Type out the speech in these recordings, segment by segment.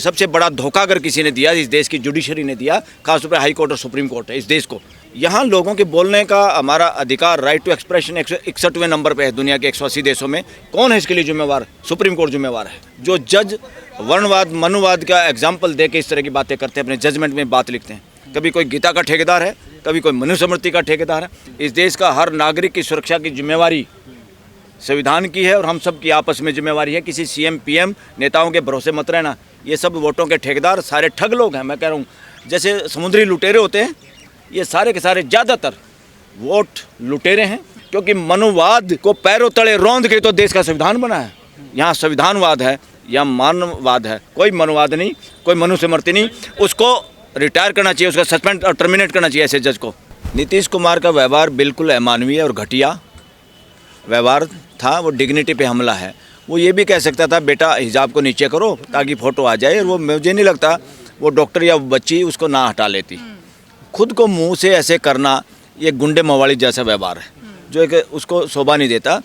सबसे बड़ा धोखा अगर किसी ने दिया, इस देश की जुडिशरी ने दिया, खासतौर पर हाई कोर्ट और सुप्रीम कोर्ट है इस देश को। यहाँ लोगों के बोलने का हमारा अधिकार, राइट टू एक्सप्रेशन 161वें नंबर पे है दुनिया के 180 देशों में। कौन है इसके लिए जिम्मेवार? सुप्रीम कोर्ट जिम्मेवार है। जो जज वर्णवाद मनुवाद का एग्जाम्पल दे के इस तरह की बातें करते हैं, अपने जजमेंट में बात लिखते हैं। कभी कोई गीता का ठेकेदार है, कभी कोई मनुस्मृति का ठेकेदार है। इस देश का हर नागरिक की सुरक्षा की जिम्मेवारी संविधान की है और हम सब की आपस में जिम्मेवारी है। किसी सीएम पीएम नेताओं के भरोसे मत रहना। ये सब वोटों के ठेकेदार सारे ठग लोग हैं। मैं कह रहा हूँ जैसे समुद्री लुटेरे होते हैं, ये सारे के सारे ज़्यादातर वोट लुटेरे हैं, क्योंकि मनुवाद को पैरों तले रौंद के तो देश का संविधान बना है। यहाँ संविधानवाद है या मानववाद है, कोई मनुवाद नहीं, कोई मनुस्मृति नहीं। उसको रिटायर करना चाहिए, उसका सस्पेंड और टर्मिनेट करना चाहिए ऐसे जज को। नीतीश कुमार का व्यवहार बिल्कुल अमानवीय और घटिया व्यवहार था। वो डिग्निटी पे हमला है। वो ये भी कह सकता था बेटा हिजाब को नीचे करो ताकि फ़ोटो आ जाए, और वो मुझे नहीं लगता वो डॉक्टर या बच्ची उसको ना हटा लेती। खुद को मुंह से ऐसे करना ये गुंडे मवाली जैसा व्यवहार है जो एक उसको शोभा नहीं देता।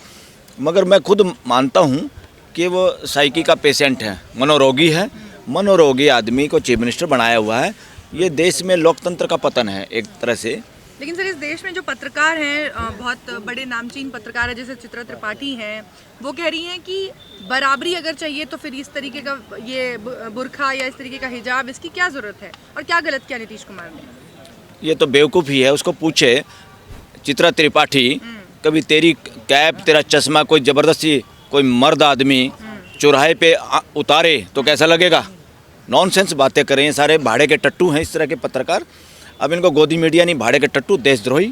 मगर मैं खुद मानता हूँ कि वो साइकी का पेशेंट है, मनोरोगी है। मनोरोगी आदमी को चीफ मिनिस्टर बनाया हुआ है। ये देश में लोकतंत्र का पतन है एक तरह से। लेकिन सर, इस देश में जो पत्रकार हैं, बहुत बड़े नामचीन पत्रकार हैं जैसे चित्रा त्रिपाठी हैं, वो कह रही हैं कि बराबरी अगर चाहिए तो फिर इस तरीके का ये बुर्खा या इस तरीके का हिजाब, इसकी क्या ज़रूरत है और क्या गलत किया नीतीश कुमार ने? ये तो बेवकूफ़ ही है। उसको पूछे चित्रा त्रिपाठी, कभी तेरी कैप तेरा चश्मा कोई ज़बरदस्ती कोई मर्द आदमी चौराहे पे उतारे तो कैसा लगेगा? नॉनसेंस बातें करें। ये सारे भाड़े के टट्टू हैं इस तरह के पत्रकार। अब इनको गोदी मीडिया नहीं, भाड़े के टट्टू, देशद्रोही,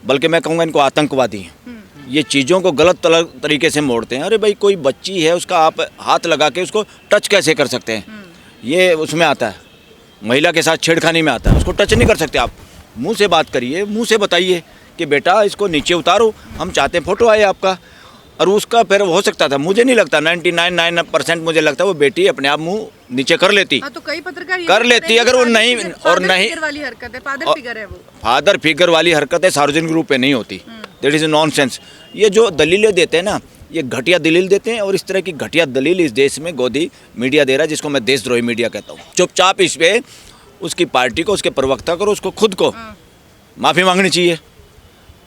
बल्कि मैं कहूँगा इनको आतंकवादी हैं। ये चीज़ों को गलत तरीके से मोड़ते हैं। अरे भाई कोई बच्ची है, उसका आप हाथ लगा के उसको टच कैसे कर सकते हैं? ये उसमें आता है, महिला के साथ छेड़खानी में आता है। उसको टच नहीं कर सकते आप। मुंह से बात करिए, मुंह से बताइए कि बेटा इसको नीचे उतारो, हम चाहते हैं फ़ोटो आए आपका। और उसका फिर हो सकता था, मुझे नहीं लगता 99% मुझे लगता है वो बेटी अपने आप मुंह नीचे कर लेती। तो कई पत्रकार कर लेती अगर वो नहीं, और नहीं वाली हरकत है, फादर फिगर है वो। फादर फिगर वाली हरकतें सार्वजनिक रूप पे नहीं होती। That is nonsense. ये जो दलीलें देते हैं ना, ये घटिया दलील देते हैं, और इस तरह की घटिया दलील इस देश में गोदी मीडिया दे रहा है, जिसको मैं देशद्रोही मीडिया कहता हूँ। चुपचाप इस पे उसकी पार्टी को, उसके प्रवक्ता को, उसको खुद को माफ़ी मांगनी चाहिए।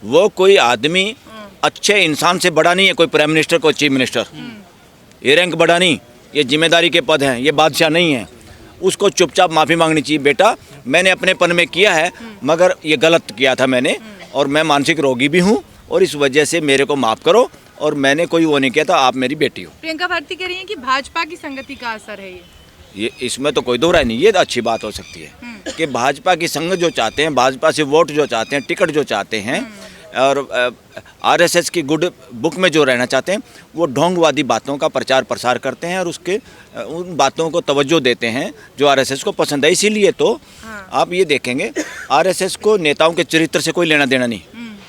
वो कोई आदमी अच्छे इंसान से बड़ा नहीं है, कोई प्राइम मिनिस्टर, कोई चीफ मिनिस्टर। ये रैंक बड़ा नहीं, ये जिम्मेदारी के पद हैं, ये बादशाह नहीं है। उसको चुपचाप माफ़ी मांगनी चाहिए। बेटा मैंने अपने पन में किया है, मगर ये गलत किया था मैंने, और मैं मानसिक रोगी भी हूँ, और इस वजह से मेरे को माफ़ करो, और मैंने कोई वो नहीं किया था, आप मेरी बेटी हो। प्रियंका भारती कह रही हैं कि भाजपा की संगति का असर है ये इसमें तो कोई दो राय नहीं। ये अच्छी बात हो सकती है कि भाजपा की संगत जो चाहते हैं, भाजपा से वोट जो चाहते हैं, टिकट जो चाहते हैं, और आरएसएस की गुड बुक में जो रहना चाहते हैं, वो ढोंगवादी बातों का प्रचार प्रसार करते हैं और उसके उन बातों को तवज्जो देते हैं जो आरएसएस को पसंद है। इसीलिए तो आप ये देखेंगे आरएसएस को नेताओं के चरित्र से कोई लेना देना नहीं।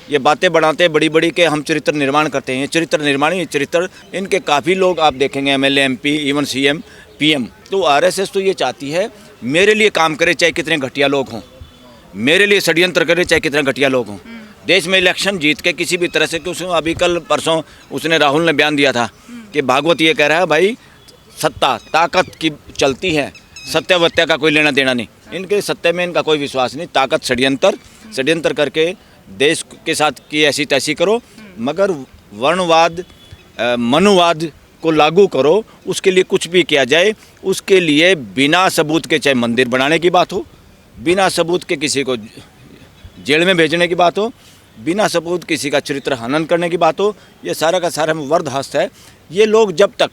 ये बातें बढ़ाते हैं बड़ी बड़ी के हम चरित्र निर्माण करते हैं। ये चरित्र निर्माण, ये चरित्र इनके काफ़ी लोग आप देखेंगे, MLA, MP, even CM, PM. तो आरएसएस तो ये चाहती है मेरे लिए काम करे चाहे कितने घटिया लोग हों, मेरे लिए षड्यंत्र करे चाहे कितने घटिया लोग हों। देश में इलेक्शन जीत के किसी भी तरह से, क्योंकि अभी कल परसों उसने राहुल ने बयान दिया था कि भागवत ये कह रहा है भाई सत्ता ताकत की चलती है, सत्य वत्या का कोई लेना देना नहीं। इनके सत्य में इनका कोई विश्वास नहीं। ताकत षड्यंत्र करके देश के साथ की ऐसी तैसी करो, मगर वर्णवाद मनुवाद को लागू करो। उसके लिए कुछ भी किया जाए, उसके लिए बिना सबूत के, चाहे मंदिर बनाने की बात हो, बिना सबूत के किसी को जेल में भेजने की बात हो, बिना सबूत किसी का चरित्र हनन करने की बात हो, ये सारा का सारा वर्दहस्त है। ये लोग जब तक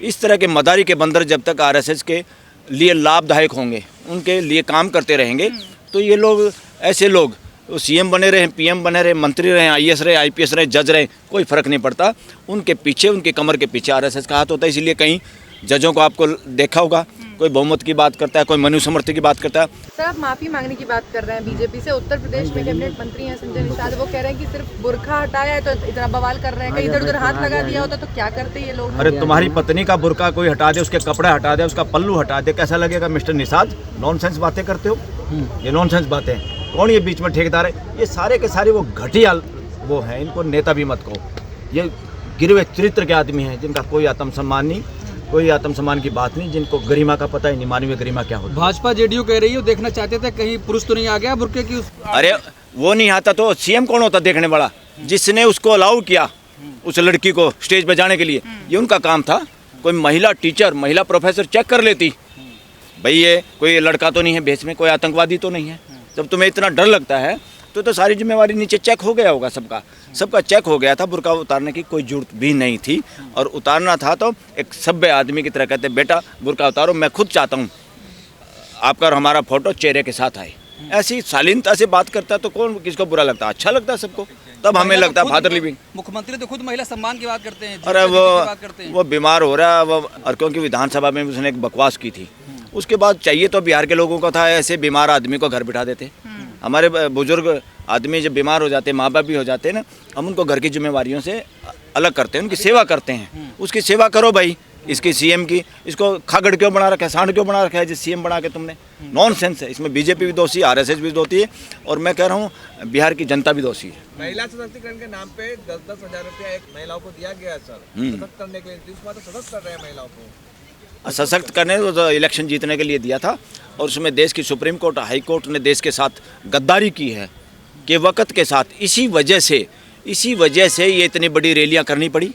इस तरह के मदारी के बंदर जब तक आरएसएस के लिए लाभदायक होंगे, उनके लिए काम करते रहेंगे, तो ये लोग, ऐसे लोग सीएम बने रहे, पीएम बने रहे, मंत्री रहे, आईएएस रहे, आईपीएस रहे, जज रहे, कोई फ़र्क नहीं पड़ता। उनके पीछे, उनके कमर के पीछे आरएसएस का हाथ होता है। इसलिए कहीं जजों को आपको देखा होगा, कोई बहुमत की बात करता है, कोई मनुस्मृति की बात करता है। सर, आप माफ़ी मांगने की बात कर रहे हैं बीजेपी से। उत्तर प्रदेश में कैबिनेट मंत्री हैं संजय निषाद, वो कह रहे हैं कि सिर्फ बुर्खा हटाया है तो इतना बवाल कर रहे हैं, कहीं इधर उधर हाथ लगा दिया होता तो क्या करते ये लोग? अरे तुम्हारी पत्नी का बुर्का कोई हटा दे, उसके कपड़े हटा दे, उसका पल्लू हटा दे, कैसा लगेगा मिस्टर निषाद? नॉनसेंस बातें करते हो, ये नॉनसेंस बातें। कौन ये बीच में ठेकेदार है? ये सारे के सारे वो घटिया वो हैं, इनको नेता भी मत कहो। ये गिरवे चरित्र के आदमी हैं जिनका कोई आत्मसम्मान नहीं। कोई आत्मसम्मान की बात नहीं, जिनको गरिमा का पता ही नहीं, मानवीय गरिमा क्या होती है। भाजपा जेडीयू कह रही है, देखना चाहते थे कहीं पुरुष तो नहीं आ गया बुर्के की अरे वो नहीं आता तो सीएम कौन होता देखने वाला? जिसने उसको अलाउ किया उस लड़की को स्टेज पे जाने के लिए, ये उनका काम था। कोई महिला टीचर, महिला प्रोफेसर चेक कर लेती, भाई ये कोई लड़का तो नहीं है भेष में, कोई आतंकवादी तो नहीं है। जब तुम्हें इतना डर लगता है तो सारी जिम्मेवारी नीचे चेक हो गया होगा, सबका चेक हो गया था। बुर्का उतारने की कोई जरूरत भी नहीं थी, और उतारना था तो एक सभ्य आदमी की तरह कहते बेटा बुर्का उतारो, मैं खुद चाहता हूँ आपका और हमारा फोटो चेहरे के साथ आए। ऐसी शालीनता से बात करता तो कौन किसको बुरा लगता? अच्छा लगता है सबको, तब हमें लगता है फादर लिविंग। मुख्यमंत्री तो खुद महिला सम्मान की बात करते हैं। अरे वो बीमार हो रहा है वो, और क्योंकि विधानसभा में उसने एक बकवास की थी, उसके बाद चाहिए तो बिहार के लोगों को था ऐसे बीमार आदमी को घर बिठा देते। हमारे बुजुर्ग आदमी जब बीमार हो जाते, माँ बाप भी हो जाते हैं ना, हम उनको घर की जिम्मेवारियों से अलग करते हैं, उनकी सेवा करते हैं। उसकी सेवा करो भाई। इसकी सीएम की, इसको खागड़ क्यों बना रखा है, सांड क्यों बना रखा है जिस सीएम बना के तुमने? नॉनसेंस है। इसमें बीजेपी भी दोषी, आरएसएस भी दोषी है, और मैं कह रहा हूँ बिहार की जनता भी दोषी है। महिला सशक्तिकरण के नाम पे 10-10 हजार रुपया एक महिलाओं को दिया गया है सर, सशक्त करने के लिए। तो सशक्त कर रहे हैं महिलाओं को। सशक्त करने तो इलेक्शन जीतने के लिए दिया था, और उसमें देश की सुप्रीम कोर्ट, हाई कोर्ट ने देश के साथ गद्दारी की है कि वक्त के साथ। इसी वजह से ये इतनी बड़ी रैलियां करनी पड़ी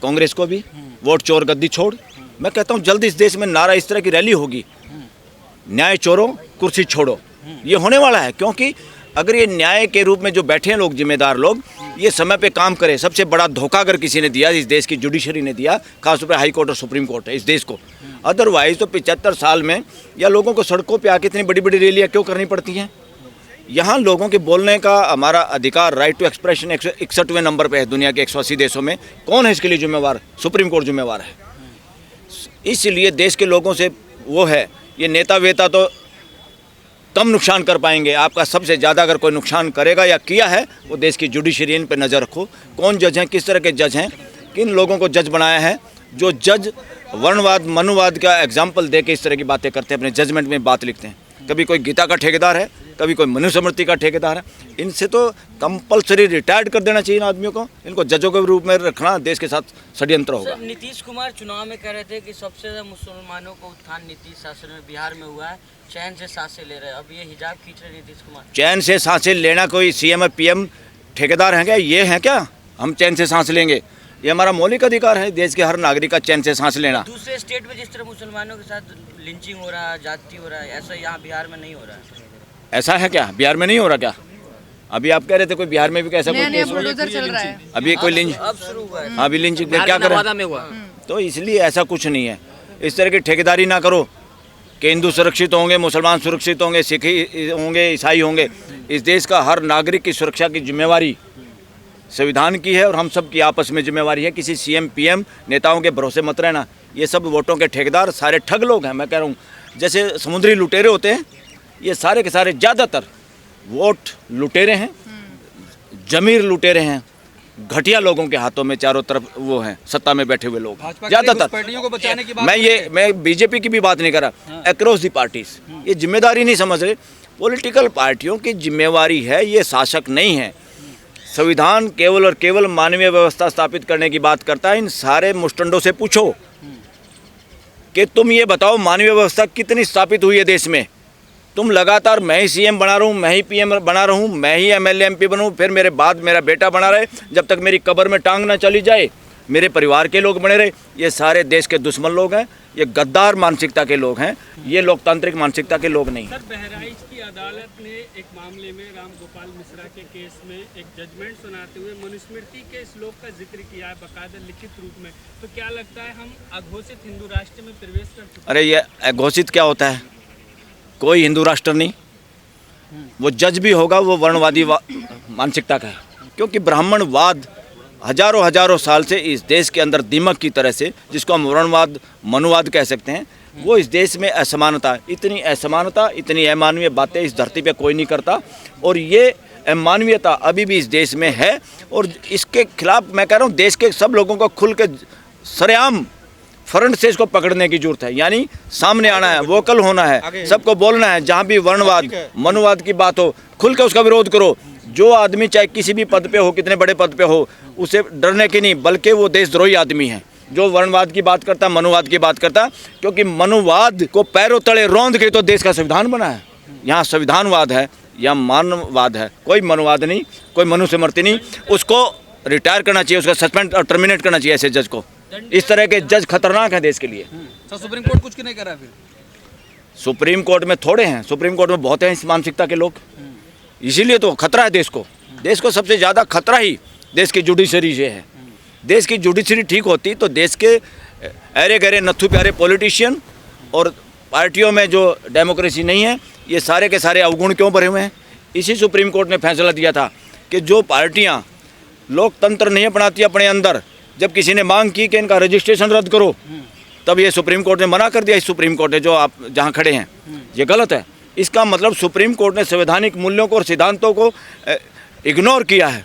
कांग्रेस को भी, वोट चोर गद्दी छोड़। मैं कहता हूँ जल्द इस देश में नारा इस तरह की रैली होगी, न्याय चोरो कुर्सी छोड़ो, ये होने वाला है। क्योंकि अगर ये न्याय के रूप में जो बैठे हैं लोग, जिम्मेदार लोग, ये समय पे काम करें। सबसे बड़ा धोखा अगर किसी ने दिया, इस देश की जुडिशरी ने दिया, खासतौर पर हाई कोर्ट और सुप्रीम कोर्ट है इस देश को। अदरवाइज तो 75 साल में या लोगों को सड़कों पे आके इतनी बड़ी बड़ी रैलियाँ क्यों करनी पड़ती हैं? यहाँ लोगों के बोलने का हमारा अधिकार, राइट टू एक्सप्रेशन 61वें नंबर पे है दुनिया के 180 देशों में। कौन है इसके लिए जिम्मेवार? सुप्रीम कोर्ट जिम्मेवार है। इसलिए देश के लोगों से वो है, ये नेता वेता तो कम नुकसान कर पाएंगे, आपका सबसे ज़्यादा अगर कोई नुकसान करेगा या किया है वो देश की जुडिशरी पर नज़र रखो। कौन जज हैं, किस तरह के जज हैं, किन लोगों को जज बनाया है? जो जज वर्णवाद, मनुवाद का एग्जाम्पल दे के इस तरह की बातें करते हैं, अपने जजमेंट में बात लिखते हैं। कभी कोई गीता का ठेकेदार है, कभी कोई मनुस्मृति का ठेकेदार है। इनसे तो कंपलसरी रिटायर्ड कर देना चाहिए इन आदमियों को। इनको जजों के रूप में रखना देश के साथ षड्यंत्र होगा। नीतीश कुमार चुनाव में कह रहे थे कि सबसे ज़्यादा मुसलमानों का उत्थान नीतीश शासन में बिहार में हुआ है, चैन से सांसें ले रहे हैं। अब ये हिजाब खींच रहे नीतीश कुमार। चैन से सांसें लेना कोई सीएम और पीएम ठेकेदार हैं क्या? ये हैं क्या हम चैन से सांस लेंगे? ये हमारा मौलिक अधिकार है देश के हर नागरिक का चैन से सांस लेना। दूसरे स्टेट में जिस तरह मुसलमानों के साथ लिंचिंग हो रहा है, जाति हो रहा है, ऐसा यहाँ बिहार में नहीं हो रहा है। ऐसा है क्या? बिहार में नहीं हो रहा क्या? अभी आप कह रहे थे कोई बिहार में भी कैसा कोई केस चल रहा है अभी कोई लिंच, अब शुरू हुआ है। अभी लिंचिंग क्या करें? तो इसलिए ऐसा कुछ नहीं है। इस तरह की ठेकेदारी ना करो कि हिंदू सुरक्षित होंगे, मुसलमान सुरक्षित होंगे, सिख होंगे, ईसाई होंगे। इस देश का हर नागरिक की सुरक्षा की जिम्मेवारी संविधान की है, और हम सब की आपस में जिम्मेवारी है। किसी सीएम पीएम नेताओं के भरोसे मत रहना। ये सब वोटों के ठेकेदार सारे ठग लोग हैं। मैं कह रहा हूँ जैसे समुद्री लुटेरे होते हैं, ये सारे के सारे ज़्यादातर वोट लुटेरे हैं, जमीर लुटेरे हैं, घटिया लोगों के हाथों में चारों तरफ वो हैं सत्ता में बैठे हुए लोग ज़्यादातर। पार्टियों को बचाने की बात मैं बीजेपी की भी बात नहीं कर रहा, अक्रॉस दी पार्टीज ये जिम्मेदारी नहीं समझ रहे। पॉलिटिकल पार्टियों की जिम्मेवारी है, ये शासक नहीं है। संविधान केवल और केवल मानवीय व्यवस्था स्थापित करने की बात करता है। इन सारे मुस्टंडों से पूछो कि तुम ये बताओ मानवीय व्यवस्था कितनी स्थापित हुई है देश में? तुम लगातार मैं ही सीएम बना रहा हूँ, मैं ही पीएम बना रहा हूँ, मैं ही एमएलए एमपी बनूँ, फिर मेरे बाद मेरा बेटा बना रहे, जब तक मेरी कब्र में टांग ना चली जाए, मेरे परिवार के लोग बने रहे। ये सारे देश के दुश्मन लोग हैं, ये गद्दार मानसिकता के लोग हैं, ये लोकतांत्रिक मानसिकता के लोग नहीं। सर, बहराइच की अदालत ने एक मामले में राम गोपाल मिश्रा के केस में एक जजमेंट सुनाते हुए मनुस्मृति के श्लोक का जिक्र किया है बाकायदा लिखित रूप में। तो क्या लगता है हम अघोषित हिंदू राष्ट्र में प्रवेश कर चुके? अरे ये अघोषित क्या होता है? कोई हिंदू राष्ट्र नहीं। वो जज भी होगा वो वर्णवादी मानसिकता का है, क्योंकि ब्राह्मणवाद हजारों साल से इस देश के अंदर दीमक की तरह से, जिसको हम वर्णवाद मनुवाद कह सकते हैं, वो इस देश में असमानता, इतनी असमानता, इतनी अमानवीय बातें इस धरती पे कोई नहीं करता। और ये अमानवीयता अभी भी इस देश में है, और इसके खिलाफ मैं कह रहा हूँ देश के सब लोगों को खुल के सरेआम फ्रंट से इसको पकड़ने की जरूरत है। यानी सामने आना है, वोकल होना है, सबको बोलना है। जहाँ भी वर्णवाद मनुवाद की बात हो, खुल के उसका विरोध करो। जो आदमी चाहे किसी भी पद पे हो, कितने बड़े पद पे हो, उसे डरने की नहीं, बल्कि वो देशद्रोही आदमी है। जो वर्णवाद की बात करता, मनुवाद की बात करता, क्योंकि मनुवाद को पैरों तले रौंद के तो देश का संविधान बना है। यहाँ संविधानवाद है या मानववाद है, कोई मनुवाद नहीं, कोई मनुस्मृति नहीं। उसको रिटायर करना चाहिए, उसका सस्पेंड और टर्मिनेट करना चाहिए ऐसे जज को। इस तरह के जज खतरनाक हैं देश के लिए। सर सुप्रीम कोर्ट कुछ क्यों नहीं करा फिर? सुप्रीम कोर्ट में थोड़े हैं, सुप्रीम कोर्ट में बहुत हैं इस मानसिकता के लोग, इसीलिए तो खतरा है देश को। देश को सबसे ज़्यादा खतरा ही देश की जुडिशरी से है। देश की जुडिशरी ठीक होती तो देश के अरे गरे नत्थु प्यारे पॉलिटिशियन और पार्टियों में जो डेमोक्रेसी नहीं है, ये सारे के सारे अवगुण क्यों भरे हुए हैं। इसी सुप्रीम कोर्ट ने फैसला दिया था कि जो पार्टियां लोकतंत्र नहीं अपनाती अपने अंदर, जब किसी ने मांग की कि इनका रजिस्ट्रेशन रद्द करो, तब ये सुप्रीम कोर्ट ने मना कर दिया। इस सुप्रीम कोर्ट ने, जो आप जहां खड़े हैं, ये गलत है। इसका मतलब सुप्रीम कोर्ट ने संवैधानिक मूल्यों को और सिद्धांतों को इग्नोर किया है,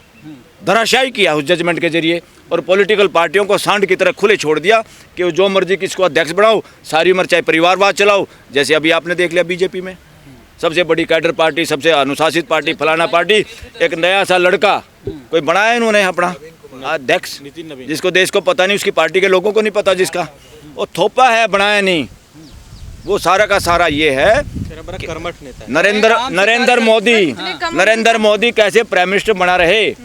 धराशायी किया उस जजमेंट के जरिए, और पॉलिटिकल पार्टियों को सांड की तरह खुले छोड़ दिया कि जो मर्जी किसको अध्यक्ष बनाओ, सारी उम्र चाहे परिवारवाद चलाओ। जैसे अभी आपने देख लिया बीजेपी में, सबसे बड़ी कैडर पार्टी, सबसे अनुशासित पार्टी, फलाना पार्टी, एक नया सा लड़का कोई बनाया इन्होंने अपना अध्यक्ष, जिसको देश को पता नहीं, उसकी पार्टी के लोगों को नहीं पता, जिसका वो थोपा है, बनाया नहीं। वो सारा का सारा ये है नरेंद्र मोदी कैसे प्राइम मिनिस्टर बना रहे,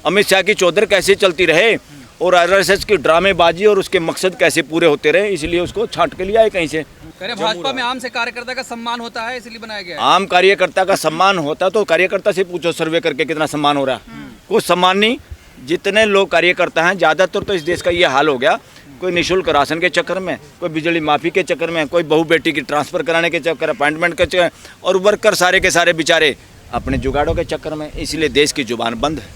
अमित शाह की चौधरी कैसे चलती रहे, और आरएसएस की ड्रामेबाजी और उसके मकसद कैसे पूरे होते रहे, इसलिए उसको छांट के लिया है कहीं से। भाजपा में आम से कार्यकर्ता का सम्मान होता है, इसलिए बनाया गया है। आम कार्यकर्ता का सम्मान होता तो कार्यकर्ता से पूछो सर्वे करके कितना सम्मान हो रहा है। कुछ सम्मान नहीं। जितने लोग कार्यकर्ता हैं, ज़्यादातर तो इस देश का ये हाल हो गया, कोई निःशुल्क राशन के चक्कर में, कोई बिजली माफ़ी के चक्कर में, कोई बहू बेटी की ट्रांसफ़र कराने के चक्कर, अपॉइंटमेंट के चक्कर, और वर्कर सारे के सारे बेचारे अपने जुगाड़ों के चक्कर में, इसलिए देश की जुबान बंद है।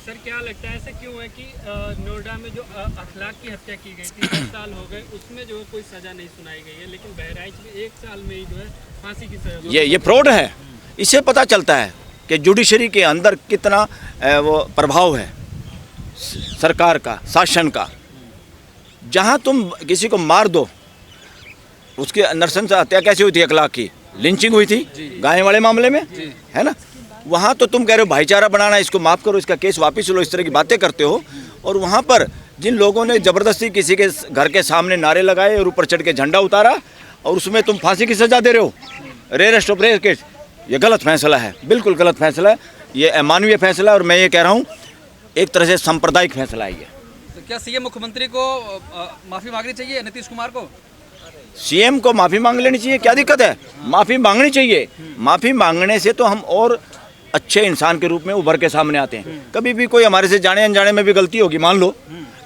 सर क्या लगता है ऐसा क्यों है कि नोएडा में जो अखलाक की हत्या की गई थी 10 साल हो गए, उसमें जो है कोई सज़ा नहीं सुनाई गई है, लेकिन बहराइच में 1 साल में ही जो है फांसी की सज़ा। ये फ्रॉड है। इससे पता चलता है कि जुडिशरी के अंदर कितना वो प्रभाव है सरकार का, शासन का। जहाँ तुम किसी को मार दो, उसके नरसंस हत्या कैसे हुई थी, अखलाक की लिंचिंग हुई थी गाय वाले मामले में, है ना। वहाँ तो तुम कह रहे हो भाईचारा बनाना, इसको माफ़ करो, इसका केस वापस लो, इस तरह की बातें करते हो। और वहाँ पर जिन लोगों ने ज़बरदस्ती किसी के घर के सामने नारे लगाए और ऊपर चढ़ के झंडा उतारा, और उसमें तुम फांसी की सज़ा दे रहे हो, रेयरेस्ट ऑफ रेयर केस, ये गलत फैसला है, बिल्कुल गलत फैसला है, ये अमानवीय फैसला है। और मैं ये कह रहा हूँ एक तरह से सांप्रदायिक फैसला है ये। तो क्या सीएम मुख्यमंत्री को माफी मांगनी चाहिए, नीतीश कुमार को? सीएम को माफ़ी मांग लेनी चाहिए, क्या दिक्कत है? माफ़ी मांगनी चाहिए। माफ़ी मांगने से तो हम और अच्छे इंसान के रूप में उभर के सामने आते हैं। कभी भी कोई हमारे से जाने अनजाने में भी गलती होगी, मान लो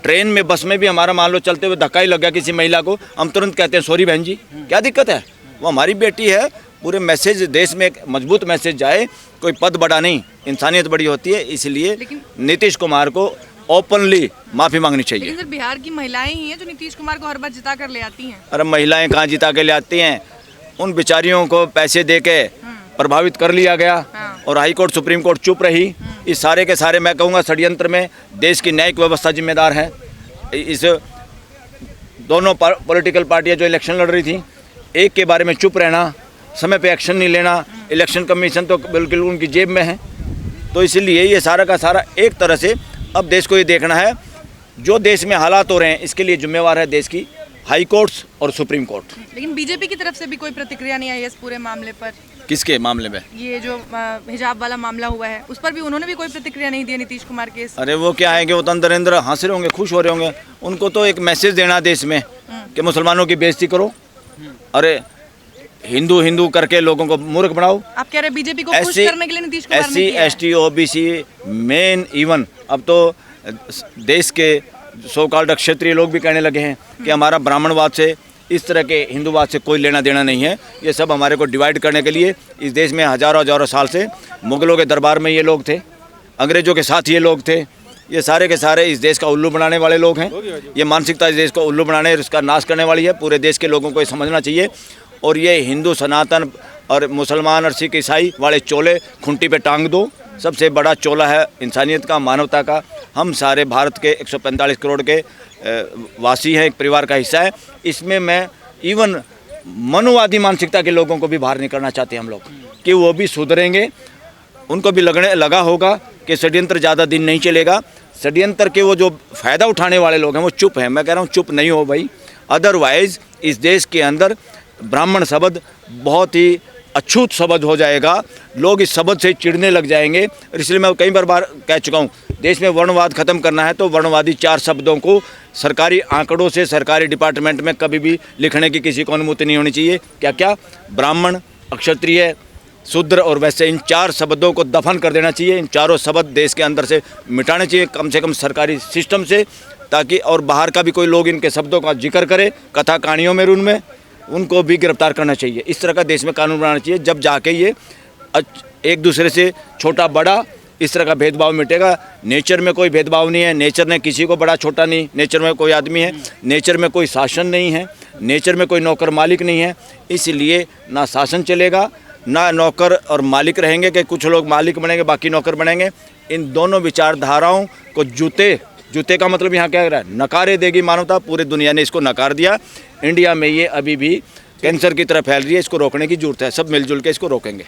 ट्रेन में, बस में भी हमारा मान लो चलते हुए धक्का ही लग गया किसी महिला को, हम तुरंत कहते हैं सॉरी बहन जी, क्या दिक्कत है? वो हमारी बेटी है। पूरे मैसेज देश में एक मजबूत मैसेज जाए, कोई पद बड़ा नहीं, इंसानियत बड़ी होती है। इसलिए नीतीश कुमार को ओपनली माफ़ी मांगनी चाहिए। लेकिन सर बिहार की महिलाएं ही हैं जो नीतीश कुमार को हर बार जिता कर ले आती हैं। अरे महिलाएं कहाँ जिता के ले आती हैं? उन बेचारियों को पैसे दे के प्रभावित कर लिया गया, और हाई कोर्ट सुप्रीम कोर्ट चुप रही। इस सारे के सारे मैं कहूँगा षड्यंत्र में देश की न्यायिक व्यवस्था जिम्मेदार है। इस दोनों पॉलिटिकल पार्टियां जो इलेक्शन लड़ रही थी, एक के बारे में चुप रहना, समय पे एक्शन नहीं लेना, इलेक्शन कमीशन तो बिल्कुल उनकी जेब में है। तो इसलिए ये सारा का सारा एक तरह से अब देश को ये देखना है, जो देश में हालात हो रहे हैं इसके लिए जिम्मेवार है देश की हाई कोर्ट्स और सुप्रीम कोर्ट। लेकिन बीजेपी की तरफ से भी कोई प्रतिक्रिया नहीं आई है इस पूरे मामले पर। किसके मामले में? ये जो हिजाब वाला मामला हुआ है, उस पर भी उन्होंने भी कोई प्रतिक्रिया नहीं दी है नीतीश कुमार के। अरे वो क्या आएंगे, वो तो अंदर अंदर हंस रहे होंगे, खुश हो रहे होंगे। उनको तो एक मैसेज देना देश में कि मुसलमानों की बेइज्जती करो, अरे हिंदू हिंदू करके लोगों को मूर्ख बनाओ। आप कह रहे हैं बीजेपी को खुश करने के लिए नीतीश कुमार ने SC, ST, OBC, main even अब तो देश के सो कॉल्ड क्षत्रिय लोग भी कहने लगे हैं कि हमारा ब्राह्मणवाद से, इस तरह के हिंदूवाद से कोई लेना देना नहीं है। ये सब हमारे को डिवाइड करने के लिए इस देश में हज़ारों हज़ारों साल से मुगलों के दरबार में ये लोग थे, अंग्रेज़ों के साथ ये लोग थे। ये सारे के सारे इस देश का उल्लू बनाने वाले लोग हैं। ये मानसिकता इस देश को उल्लू बनाने और इसका नाश करने वाली है। पूरे देश के लोगों को ये समझना चाहिए। और ये हिंदू सनातन और मुसलमान और सिख ईसाई वाले चोले खुंटी पे टांग दो। सबसे बड़ा चोला है इंसानियत का, मानवता का। हम सारे भारत के 145 करोड़ के वासी हैं, एक परिवार का हिस्सा है। इसमें मैं इवन मनुवादी मानसिकता के लोगों को भी बाहर नहीं करना चाहते हम लोग, कि वो भी सुधरेंगे। उनको भी लगा होगा कि षड्यंत्र ज़्यादा दिन नहीं चलेगा। षड्यंत्र के वो जो फ़ायदा उठाने वाले लोग हैं वो चुप हैं। मैं कह रहा हूँ चुप नहीं हो भाई, अदरवाइज़ इस देश के अंदर ब्राह्मण शब्द बहुत ही अछूत शब्द हो जाएगा, लोग इस शब्द से चिढ़ने लग जाएंगे। इसलिए मैं कई बार कह चुका हूँ, देश में वर्णवाद ख़त्म करना है तो वर्णवादी 4 शब्दों को सरकारी आंकड़ों से सरकारी डिपार्टमेंट में कभी भी लिखने की किसी को अनुमति नहीं होनी चाहिए। क्या क्या? ब्राह्मण, क्षत्रिय, शूद्र और वैश्य, इन 4 शब्दों को दफन कर देना चाहिए। इन चारों शब्द देश के अंदर से मिटाने चाहिए, कम से कम सरकारी सिस्टम से, ताकि और बाहर का भी कोई लोग इनके शब्दों का जिक्र करे कथा कहानियों में, उनमें उनको भी गिरफ्तार करना चाहिए। इस तरह का देश में कानून बनाना चाहिए, जब जाके ये एक दूसरे से छोटा बड़ा इस तरह का भेदभाव मिटेगा। नेचर में कोई भेदभाव नहीं है, नेचर ने किसी को बड़ा छोटा नहीं, नेचर में कोई आदमी है, नेचर में कोई शासन नहीं है, नेचर में कोई नौकर मालिक नहीं है। इसलिए ना शासन चलेगा ना नौकर और मालिक रहेंगे कि कुछ लोग मालिक बनेंगे बाकी नौकर बनेंगे। इन दोनों विचारधाराओं को जूते का मतलब यहाँ क्या रहा है, नकारे देगी मानवता। पूरी दुनिया ने इसको नकार दिया। इंडिया में ये अभी भी कैंसर की तरह फैल रही है, इसको रोकने की जरूरत है। सब मिलजुल के इसको रोकेंगे।